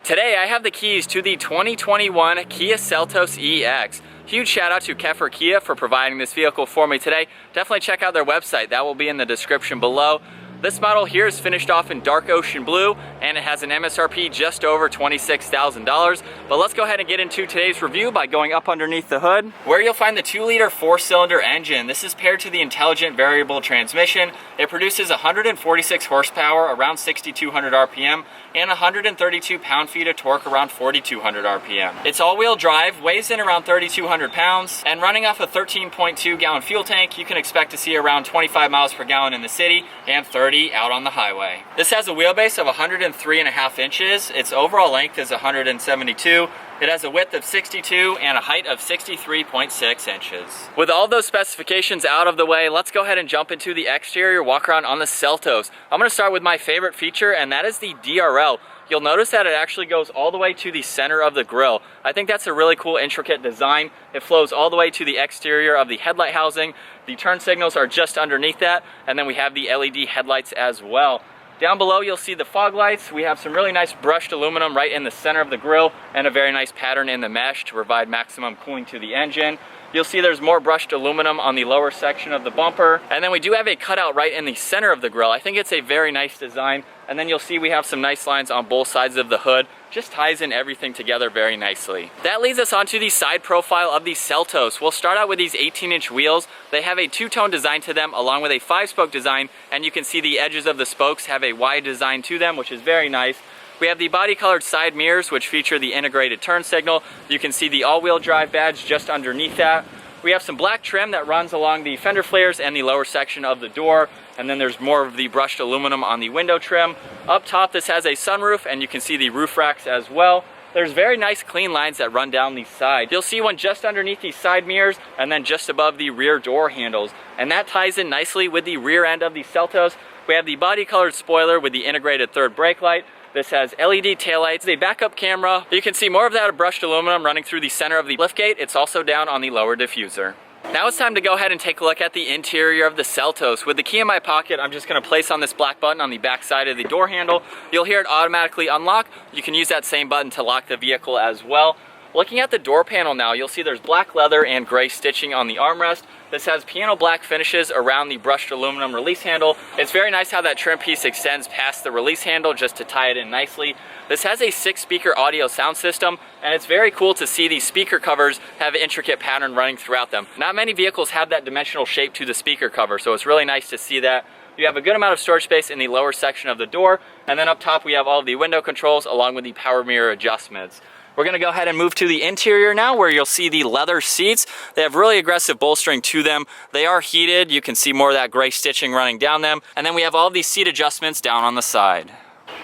Today I have the keys to the 2021 Kia Seltos EX. Huge shout out to Keffer Kia for providing this vehicle for me today. Definitely check out their website, that will be in the description below. This model here is finished off in dark ocean blue and it has an MSRP just over $26,000. But let's go ahead and get into today's review by going up underneath the hood, where you'll find the 2-liter 4-cylinder engine. This is paired to the intelligent variable transmission. It produces 146 horsepower around 6,200 RPM and 132 pound-feet of torque around 4,200 RPM. It's all-wheel drive, weighs in around 3,200 pounds, and running off a 13.2 gallon fuel tank, you can expect to see around 25 miles per gallon in the city and 30 out on the highway. This has a wheelbase of 103.5 inches. Its overall length is 172. It has a width of 62 and a height of 63.6 inches. With all those specifications out of the way, let's go ahead and jump into the exterior walk around on the Seltos. I'm going to start with my favorite feature, and that is the DRL. You'll notice that it actually goes all the way to the center of the grille. I think that's a really cool, intricate design. It flows all the way to the exterior of the headlight housing. The turn signals are just underneath that, and then we have the LED headlights as well. Down below you'll see the fog lights. We have some really nice brushed aluminum right in the center of the grille and a very nice pattern in the mesh to provide maximum cooling to the engine. You'll see there's more brushed aluminum on the lower section of the bumper. And then we do have a cutout right in the center of the grille. I think it's a very nice design. And then you'll see we have some nice lines on both sides of the hood. Just ties in everything together very nicely. That leads us onto the side profile of the Seltos. We'll start out with these 18-inch wheels. They have a two-tone design to them along with a 5-spoke design, and you can see the edges of the spokes have a wide design to them, which is very nice. We have the body-colored side mirrors, which feature the integrated turn signal. You can see the all-wheel drive badge just underneath that. We have some black trim that runs along the fender flares and the lower section of the door. And then there's more of the brushed aluminum on the window trim. Up top, this has a sunroof, and you can see the roof racks as well. There's very nice clean lines that run down the side. You'll see one just underneath the side mirrors and then just above the rear door handles. And that ties in nicely with the rear end of the Seltos. We have the body-colored spoiler with the integrated third brake light. This has LED taillights, a backup camera. You can see more of that brushed aluminum running through the center of the liftgate. It's also down on the lower diffuser. Now it's time to go ahead and take a look at the interior of the Seltos. With the key in my pocket, I'm just going to place on this black button on the back side of the door handle. You'll hear it automatically unlock. You can use that same button to lock the vehicle as well. Looking at the door panel now, you'll see there's black leather and gray stitching on the armrest. This has piano black finishes around the brushed aluminum release handle. It's very nice how that trim piece extends past the release handle just to tie it in nicely. This has a 6-speaker audio sound system, and it's very cool to see these speaker covers have an intricate pattern running throughout them. Not many vehicles have that dimensional shape to the speaker cover, so it's really nice to see that. You have a good amount of storage space in the lower section of the door, and then up top we have all of the window controls along with the power mirror adjustments. We're going to go ahead and move to the interior now, where you'll see the leather seats. They have really aggressive bolstering to them. They are heated. You can see more of that gray stitching running down them. And then we have all of these seat adjustments down on the side.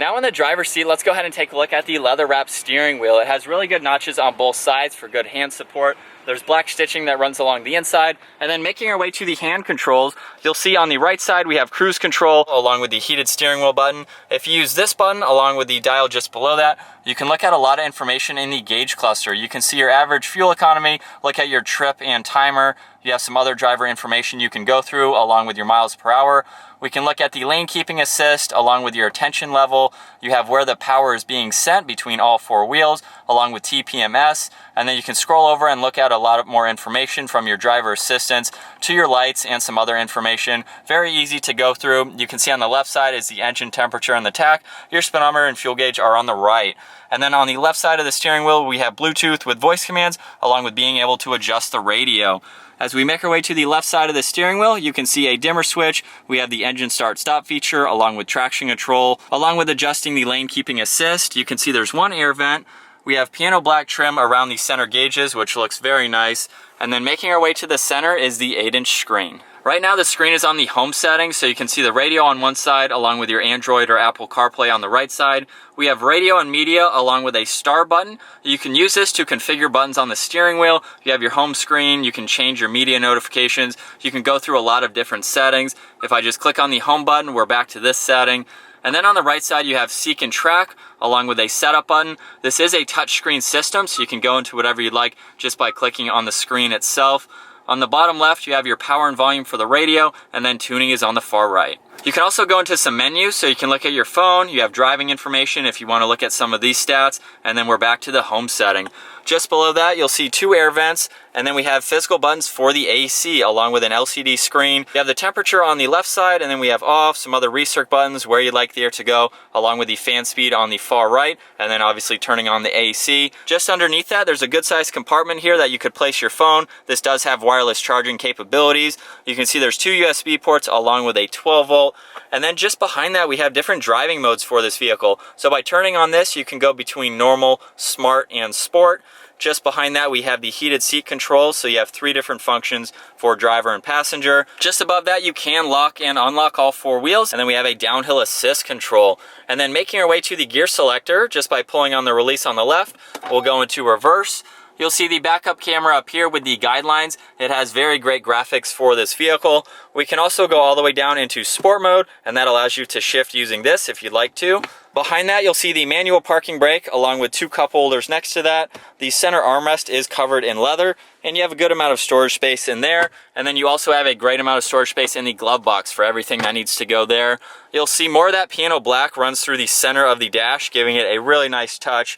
Now in the driver's seat, let's go ahead and take a look at the leather-wrapped steering wheel. It has really good notches on both sides for good hand support. There's black stitching that runs along the inside. And then making our way to the hand controls, you'll see on the right side we have cruise control along with the heated steering wheel button. If you use this button along with the dial just below that, you can look at a lot of information in the gauge cluster. You can see your average fuel economy, look at your trip and timer. You have some other driver information you can go through along with your miles per hour. We can look at the lane keeping assist along with your attention level. You have where the power is being sent between all 4 wheels along with TPMS. And then you can scroll over and look at a lot more information from your driver assistance to your lights and some other information. Very easy to go through. You can see on the left side is the engine temperature and the tach. Your speedometer and fuel gauge are on the right. And then on the left side of the steering wheel, we have Bluetooth with voice commands along with being able to adjust the radio. As we make our way to the left side of the steering wheel, you can see a dimmer switch. We have the engine start-stop feature along with traction control, along with adjusting the lane keeping assist. You can see there's one air vent. We have piano black trim around the center gauges, which looks very nice. And then making our way to the center is the 8-inch screen. Right now the screen is on the home settings, so you can see the radio on one side along with your Android or Apple CarPlay on the right side. We have radio and media along with a star button. You can use this to configure buttons on the steering wheel. You have your home screen, you can change your media notifications. You can go through a lot of different settings. If I just click on the home button, we're back to this setting. And then on the right side you have Seek and Track along with a setup button. This is a touchscreen system, so you can go into whatever you'd like just by clicking on the screen itself. On the bottom left, you have your power and volume for the radio, and then tuning is on the far right. You can also go into some menus, so you can look at your phone. You have driving information if you want to look at some of these stats, and then we're back to the home setting. Just below that, you'll see 2 air vents, and then we have physical buttons for the AC along with an LCD screen. You have the temperature on the left side, and then we have off, some other recirc buttons where you'd like the air to go, along with the fan speed on the far right, and then obviously turning on the AC. Just underneath that, there's a good sized compartment here that you could place your phone. This does have wireless charging capabilities. You can see there's 2 USB ports along with a 12 volt. And then just behind that, we have different driving modes for this vehicle. So by turning on this, you can go between normal, smart, and sport. Just behind that, we have the heated seat controls, so you have 3 different functions for driver and passenger. Just above that, you can lock and unlock all 4 wheels, and then we have a downhill assist control. And then making our way to the gear selector, just by pulling on the release on the left, we'll go into reverse. You'll see the backup camera up here with the guidelines. It has very great graphics for this vehicle. We can also go all the way down into sport mode, and that allows you to shift using this if you'd like to. Behind that, you'll see the manual parking brake along with 2 cup holders next to that. The center armrest is covered in leather, and you have a good amount of storage space in there. And then you also have a great amount of storage space in the glove box for everything that needs to go there. You'll see more of that piano black runs through the center of the dash, giving it a really nice touch.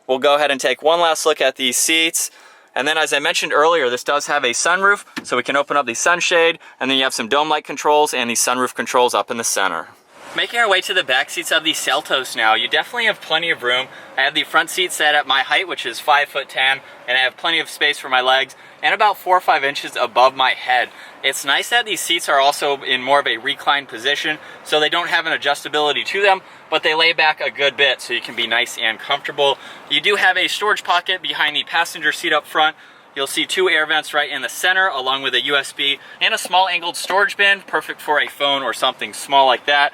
We'll go ahead and take one last look at these seats. And then as I mentioned earlier, this does have a sunroof, so we can open up the sunshade, and then you have some dome light controls and the sunroof controls up in the center. Making our way to the back seats of the Seltos now, you definitely have plenty of room. I have the front seat set at my height, which is 5'10", and I have plenty of space for my legs, and about 4 or 5 inches above my head. It's nice that these seats are also in more of a reclined position, so they don't have an adjustability to them, but they lay back a good bit, so you can be nice and comfortable. You do have a storage pocket behind the passenger seat up front. You'll see 2 air vents right in the center, along with a USB and a small angled storage bin, perfect for a phone or something small like that.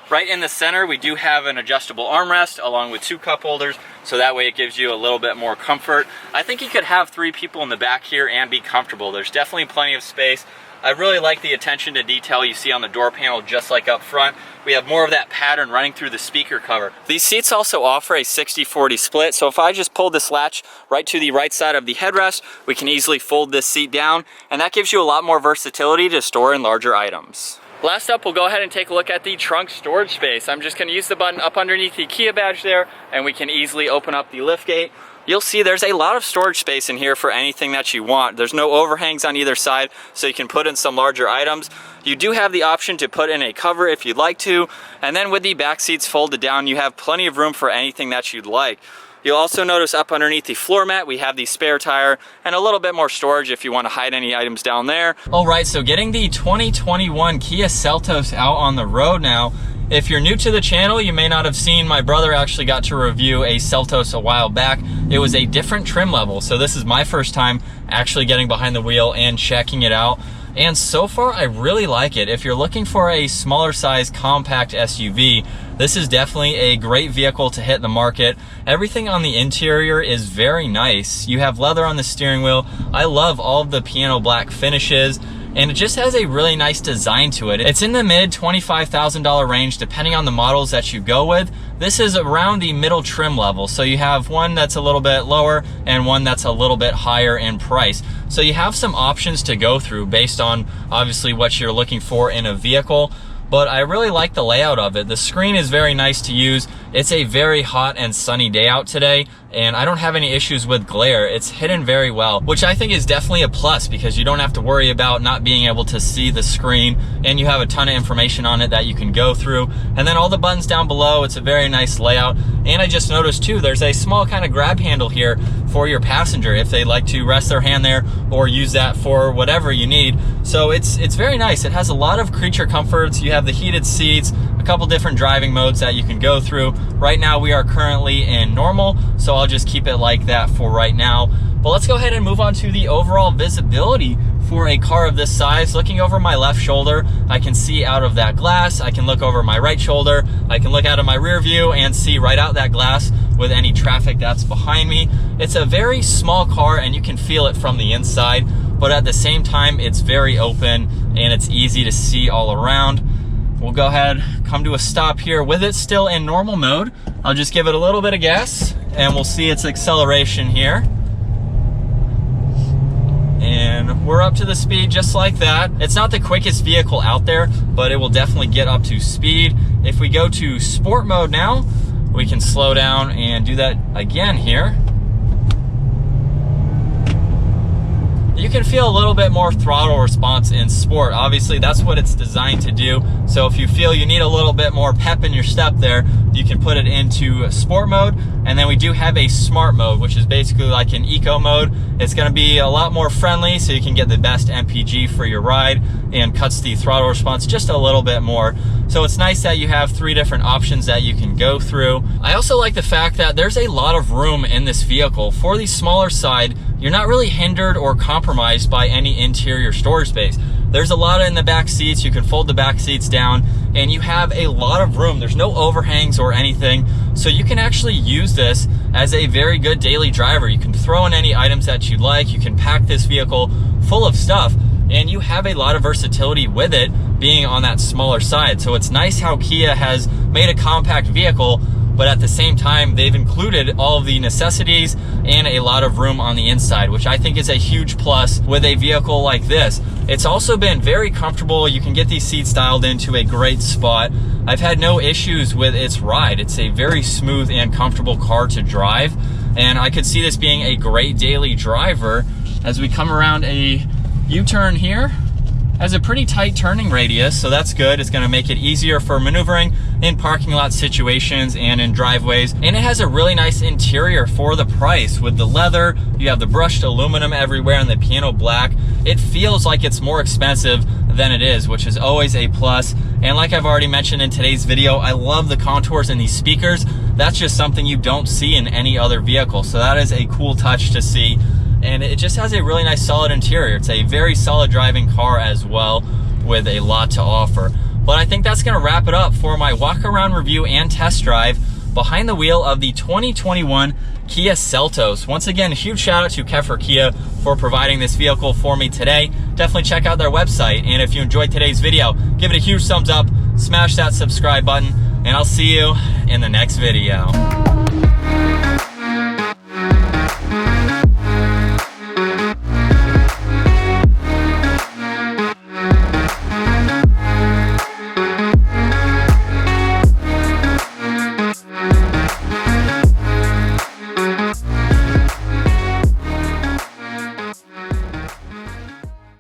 Right in the center, we do have an adjustable armrest along with 2 cup holders, so that way it gives you a little bit more comfort. I think you could have 3 people in the back here and be comfortable. There's definitely plenty of space. I really like the attention to detail you see on the door panel, just like up front. We have more of that pattern running through the speaker cover. These seats also offer a 60-40 split, so if I just pull this latch right to the right side of the headrest, we can easily fold this seat down, and that gives you a lot more versatility to store in larger items. Last up, we'll go ahead and take a look at the trunk storage space. I'm just going to use the button up underneath the Kia badge there, and we can easily open up the liftgate. You'll see there's a lot of storage space in here for anything that you want. There's no overhangs on either side, so you can put in some larger items. You do have the option to put in a cover if you'd like to, and then with the back seats folded down, you have plenty of room for anything that you'd like. You'll also notice up underneath the floor mat, we have the spare tire and a little bit more storage if you want to hide any items down there. All right, so getting the 2021 Kia Seltos out on the road now. If you're new to the channel, you may not have seen my brother actually got to review a Seltos a while back. It was a different trim level, so this is my first time actually getting behind the wheel and checking it out. And so far, I really like it. If you're looking for a smaller size compact SUV, this is definitely a great vehicle to hit the market. Everything on the interior is very nice. You have leather on the steering wheel. I love all of the piano black finishes, and it just has a really nice design to it. It's in the mid $25,000 range depending on the models that you go with. This is around the middle trim level, so you have one that's a little bit lower and one that's a little bit higher in price. So you have some options to go through based on obviously what you're looking for in a vehicle. But I really like the layout of it. The screen is very nice to use. It's a very hot and sunny day out today, and I don't have any issues with glare. It's hidden very well, which I think is definitely a plus because you don't have to worry about not being able to see the screen, and you have a ton of information on it that you can go through. And then all the buttons down below, it's a very nice layout. And I just noticed too, there's a small kind of grab handle here for your passenger if they like to rest their hand there or use that for whatever you need. So it's very nice. It has a lot of creature comforts. You have the heated seats, a couple different driving modes that you can go through. Right now we are currently in normal, so I'll just keep it like that for right now. But let's go ahead and move on to the overall visibility for a car of this size. Looking over my left shoulder, I can see out of that glass. I can look over my right shoulder. I can look out of my rear view and see right out that glass with any traffic that's behind me. It's a very small car and you can feel it from the inside, but at the same time, it's very open and it's easy to see all around. We'll go ahead, come to a stop here with it still in normal mode. I'll just give it a little bit of gas and we'll see its acceleration here. And and we're up to the speed just like that. It's not the quickest vehicle out there, but it will definitely get up to speed. If we go to sport mode now, we can slow down and do that again here. You can feel a little bit more throttle response in sport. Obviously, that's what it's designed to do. So if you feel you need a little bit more pep in your step there, you can put it into sport mode. And then we do have a smart mode, which is basically like an eco mode. It's gonna be a lot more friendly, so you can get the best MPG for your ride and cuts the throttle response just a little bit more. So it's nice that you have 3 different options that you can go through. I also like the fact that there's a lot of room in this vehicle. For the smaller side, you're not really hindered or compromised by any interior storage space. There's a lot in the back seats. You can fold the back seats down and you have a lot of room. There's no overhangs or anything. So you can actually use this as a very good daily driver. You can throw in any items that you'd like. You can pack this vehicle full of stuff, and you have a lot of versatility with it being on that smaller side. So it's nice how Kia has made a compact vehicle, but at the same time, they've included all of the necessities and a lot of room on the inside, which I think is a huge plus with a vehicle like this. It's also been very comfortable. You can get these seats dialed into a great spot. I've had no issues with its ride. It's a very smooth and comfortable car to drive, and I could see this being a great daily driver. As we come around a U-turn here, has a pretty tight turning radius, so that's good. It's gonna make it easier for maneuvering in parking lot situations and in driveways. And it has a really nice interior for the price. With the leather, you have the brushed aluminum everywhere and the piano black. It feels like it's more expensive than it is, which is always a plus. And like I've already mentioned in today's video, I love the contours in these speakers. That's just something you don't see in any other vehicle. So that is a cool touch to see. And it just has a really nice solid interior. It's a very solid driving car as well, with a lot to offer. But I think that's gonna wrap it up for my walk around review and test drive behind the wheel of the 2021 Kia Seltos. Once again, a huge shout out to Keffer Kia for providing this vehicle for me today. Definitely check out their website. And if you enjoyed today's video, give it a huge thumbs up, smash that subscribe button, and I'll see you in the next video.